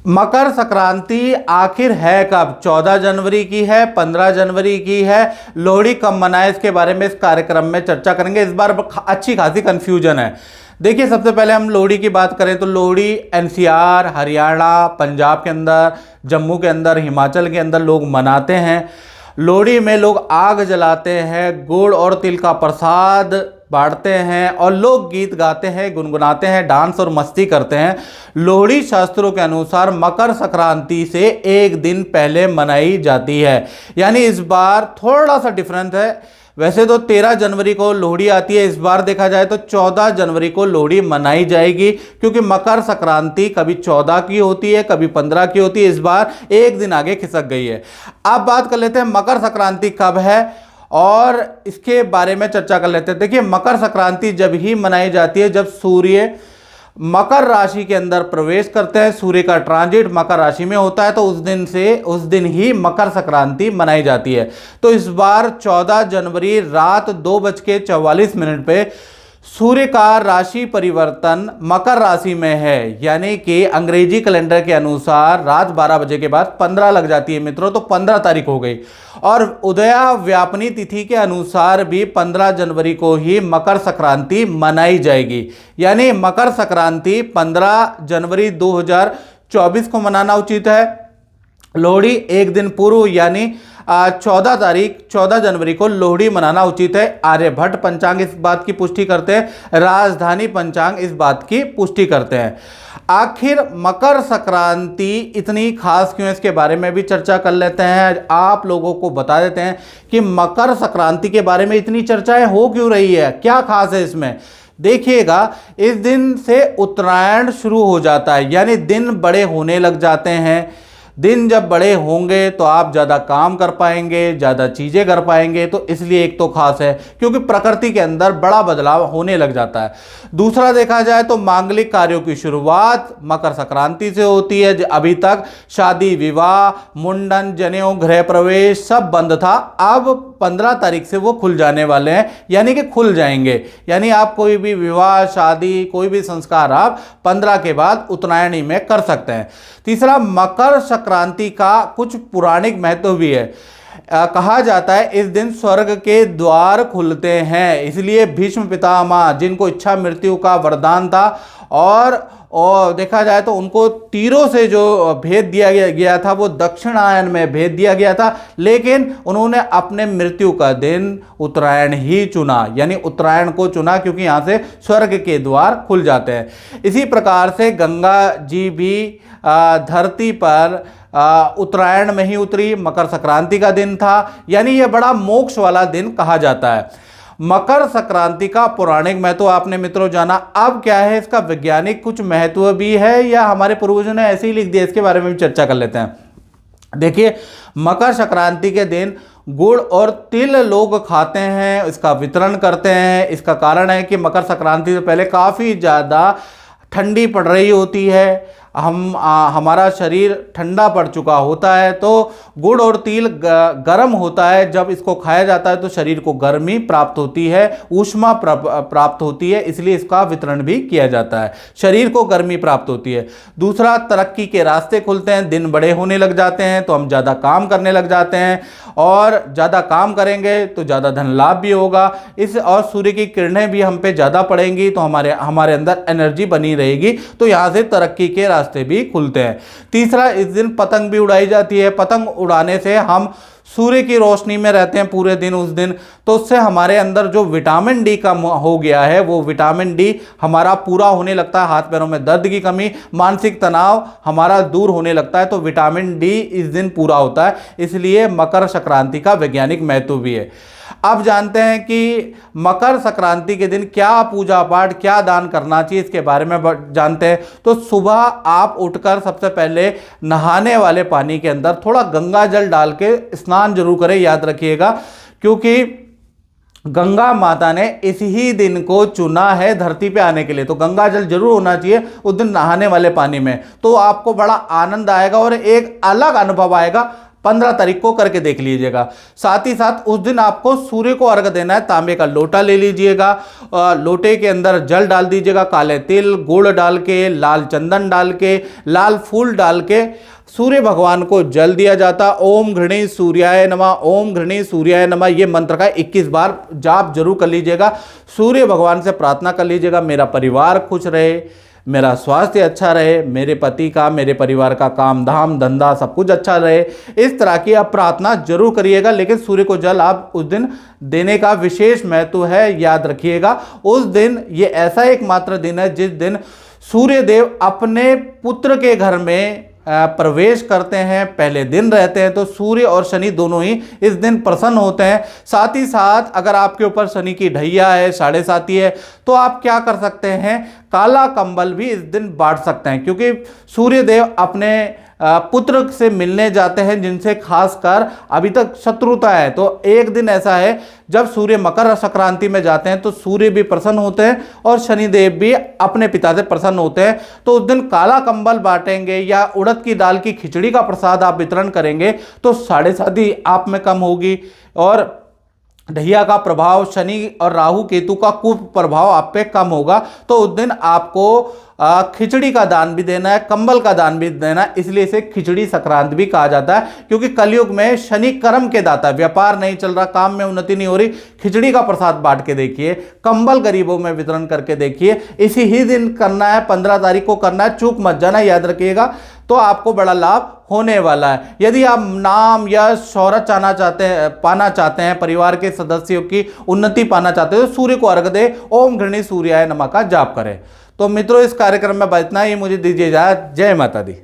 मकर संक्रांति आखिर है कब? 14 जनवरी की है, 15 जनवरी की है? लोहड़ी कब मनाए, इसके बारे में इस कार्यक्रम में चर्चा करेंगे। इस बार अच्छी खासी कंफ्यूजन है। देखिए, सबसे पहले हम लोहड़ी की बात करें तो लोहड़ी एनसीआर, हरियाणा, पंजाब के अंदर, जम्मू के अंदर, हिमाचल के अंदर लोग मनाते हैं। लोहड़ी में लोग आग जलाते हैं, गुड़ और तिल का प्रसाद बांटते हैं और लोग गीत गाते हैं, गुनगुनाते हैं, डांस और मस्ती करते हैं। लोहड़ी शास्त्रों के अनुसार मकर संक्रांति से एक दिन पहले मनाई जाती है, यानी इस बार थोड़ा सा डिफरेंस है। वैसे तो 13 जनवरी को लोहड़ी आती है, इस बार देखा जाए तो 14 जनवरी को लोहड़ी मनाई जाएगी, क्योंकि मकर संक्रांति कभी 14 की होती है, कभी 15 की होती है। इस बार एक दिन आगे खिसक गई है। अब बात कर लेते हैं मकर संक्रांति कब है और इसके बारे में चर्चा कर लेते हैं। देखिए, मकर संक्रांति जब ही मनाई जाती है जब सूर्य मकर राशि के अंदर प्रवेश करते हैं, सूर्य का ट्रांजिट मकर राशि में होता है, तो उस दिन ही मकर संक्रांति मनाई जाती है। तो इस बार 14 जनवरी रात 2:44 पे सूर्य का राशि परिवर्तन मकर राशि में है, यानी कि अंग्रेजी कैलेंडर के अनुसार रात 12 बजे के बाद 15 लग जाती है मित्रों, तो 15 तारीख हो गई। और उदया व्यापनी तिथि के अनुसार भी 15 जनवरी को ही मकर संक्रांति मनाई जाएगी, यानी मकर संक्रांति 15 जनवरी 2024 को मनाना उचित है। लोहड़ी एक दिन पूर्व यानी 14 जनवरी को लोहड़ी मनाना उचित है। आर्यभट्ट पंचांग इस बात की पुष्टि करते हैं, राजधानी पंचांग इस बात की पुष्टि करते हैं। आखिर मकर संक्रांति इतनी खास क्यों है, इसके बारे में भी चर्चा कर लेते हैं। आप लोगों को बता देते हैं कि मकर संक्रांति के बारे में इतनी चर्चाएं हो क्यों रही है, क्या खास है इसमें। देखिएगा, इस दिन से उत्तरायण शुरू हो जाता है, यानी दिन बड़े होने लग जाते हैं। दिन जब बड़े होंगे तो आप ज़्यादा काम कर पाएंगे, ज़्यादा चीज़ें कर पाएंगे, तो इसलिए एक तो खास है क्योंकि प्रकृति के अंदर बड़ा बदलाव होने लग जाता है। दूसरा देखा जाए तो मांगलिक कार्यों की शुरुआत मकर संक्रांति से होती है। अभी तक शादी विवाह, मुंडन, जनेऊ, गृह प्रवेश सब बंद था, अब 15 तारीख से वो खुल जाने वाले हैं, यानी कि खुल जाएंगे। यानी आप कोई भी विवाह, शादी, कोई भी संस्कार आप 15 के बाद उत्तरायणी में कर सकते हैं। तीसरा, मकर संक्रांति का कुछ पौराणिक महत्व भी है। कहा जाता है इस दिन स्वर्ग के द्वार खुलते हैं, इसलिए भीष्म पितामह जिनको इच्छा मृत्यु का वरदान था और देखा जाए तो उनको तीरों से जो भेद दिया गया था वो दक्षिणायन में भेद दिया गया था, लेकिन उन्होंने अपने मृत्यु का दिन उत्तरायण ही चुना, यानी उत्तरायण को चुना, क्योंकि यहाँ से स्वर्ग के द्वार खुल जाते हैं। इसी प्रकार से गंगा जी भी धरती पर उत्तरायण में ही उतरी, मकर संक्रांति का दिन था, यानी यह बड़ा मोक्ष वाला दिन कहा जाता है। मकर संक्रांति का पौराणिक महत्व आपने मित्रों जाना। अब क्या है, इसका वैज्ञानिक कुछ महत्व भी है या हमारे पूर्वजों ने ऐसे ही लिख दिया, इसके बारे में भी चर्चा कर लेते हैं। देखिए, मकर संक्रांति के दिन गुड़ और तिल लोग खाते हैं, इसका वितरण करते हैं। इसका कारण है कि मकर संक्रांति से पहले काफ़ी ज़्यादा ठंडी पड़ रही होती है, हमारा शरीर ठंडा पड़ चुका होता है, तो गुड़ और तिल गर्म होता है। जब इसको खाया जाता है तो शरीर को गर्मी प्राप्त होती है, ऊष्मा प्राप्त होती है, इसलिए इसका वितरण भी किया जाता है, शरीर को गर्मी प्राप्त होती है। दूसरा, तरक्की के रास्ते खुलते हैं, दिन बड़े होने लग जाते हैं तो हम ज़्यादा काम करने लग जाते हैं, और ज़्यादा काम करेंगे तो ज़्यादा धन लाभ भी होगा। और सूर्य की किरणें भी हम पे ज़्यादा पड़ेंगी तो हमारे अंदर एनर्जी बनी रहेगी, तो यहाँ से तरक्की के रास्ते भी खुलते हैं। तीसरा, इस दिन पतंग भी उड़ाई जाती है। पतंग उड़ाने से हम सूर्य की रोशनी में रहते हैं पूरे दिन उस दिन, तो उससे हमारे अंदर जो विटामिन डी कम हो गया है वो विटामिन डी हमारा पूरा होने लगता है। हाथ पैरों में दर्द की कमी, मानसिक तनाव हमारा दूर होने लगता है, तो विटामिन डी इस दिन पूरा होता है, इसलिए मकर संक्रांति का वैज्ञानिक महत्व भी है। अब जानते हैं कि मकर संक्रांति के दिन क्या पूजा पाठ, क्या दान करना चाहिए, इसके बारे में जानते हैं। तो सुबह आप उठकर सबसे पहले नहाने वाले पानी के अंदर थोड़ा गंगा जल डाल के स्नान जरूर करें, याद रखिएगा, क्योंकि गंगा माता ने इस ही दिन को चुना है धरती पे आने के लिए, तो गंगा जल जरूर होना चाहिए उस दिन नहाने वाले पानी में, तो आपको बड़ा आनंद आएगा और एक अलग अनुभव आएगा। 15 तारीख को करके देख लीजिएगा। साथ ही साथ उस दिन आपको सूर्य को अर्घ देना है। तांबे का लोटा ले लीजिएगा, लोटे के अंदर जल डाल दीजिएगा, काले तिल गुड़ डाल के, लाल चंदन डाल के, लाल फूल डाल के सूर्य भगवान को जल दिया जाता। ओम घृणी सूर्याय नमः, ओम घृणी सूर्याय नमः, ये मंत्र का 21 बार जाप जरूर कर लीजिएगा। सूर्य भगवान से प्रार्थना कर लीजिएगा, मेरा परिवार खुश रहे, मेरा स्वास्थ्य अच्छा रहे, मेरे पति का, मेरे परिवार का काम धाम धंधा सब कुछ अच्छा रहे। इस तरह की आप प्रार्थना जरूर करिएगा। लेकिन सूर्य को जल आप उस दिन देने का विशेष महत्व है, याद रखिएगा। उस दिन ये ऐसा एकमात्र दिन है जिस दिन सूर्य देव अपने पुत्र के घर में प्रवेश करते हैं, पहले दिन रहते हैं। तो सूर्य और शनि दोनों ही इस दिन प्रसन्न होते हैं। साथ ही साथ अगर आपके ऊपर शनि की ढैया है, साढ़े साती है, तो आप क्या कर सकते हैं, काला कंबल भी इस दिन बांट सकते हैं, क्योंकि सूर्य देव अपने पुत्र से मिलने जाते हैं जिनसे खासकर अभी तक शत्रुता है। तो एक दिन ऐसा है जब सूर्य मकर संक्रांति में जाते हैं तो सूर्य भी प्रसन्न होते हैं और शनिदेव भी अपने पिता से प्रसन्न होते हैं। तो उस दिन काला कंबल बांटेंगे या उड़द की दाल की खिचड़ी का प्रसाद आप वितरण करेंगे तो साढ़े साती आप में कम होगी और ढैया का प्रभाव, शनि और राहु केतु का कुप्रभाव आप पे कम होगा। तो उस दिन आपको खिचड़ी का दान भी देना है, कंबल का दान भी देना है। इसलिए इसे खिचड़ी संक्रांत भी कहा जाता है, क्योंकि कलयुग में शनि कर्म के दाता, व्यापार नहीं चल रहा, काम में उन्नति नहीं हो रही, खिचड़ी का प्रसाद बांट के देखिए, कंबल गरीबों में वितरण करके देखिए। इसी ही दिन करना है, 15 तारीख को करना है, चूक मत जाना, याद रखिएगा। तो आपको बड़ा लाभ होने वाला है। यदि आप नाम या शोहरत पाना चाहते हैं, परिवार के सदस्यों की उन्नति पाना चाहते हैं, तो सूर्य को अर्घ दे, ओम घृणी सूर्याय नमः का जाप करें। तो मित्रों, इस कार्यक्रम में बस इतना ही, मुझे दीजिए इजाजत। जय माता दी।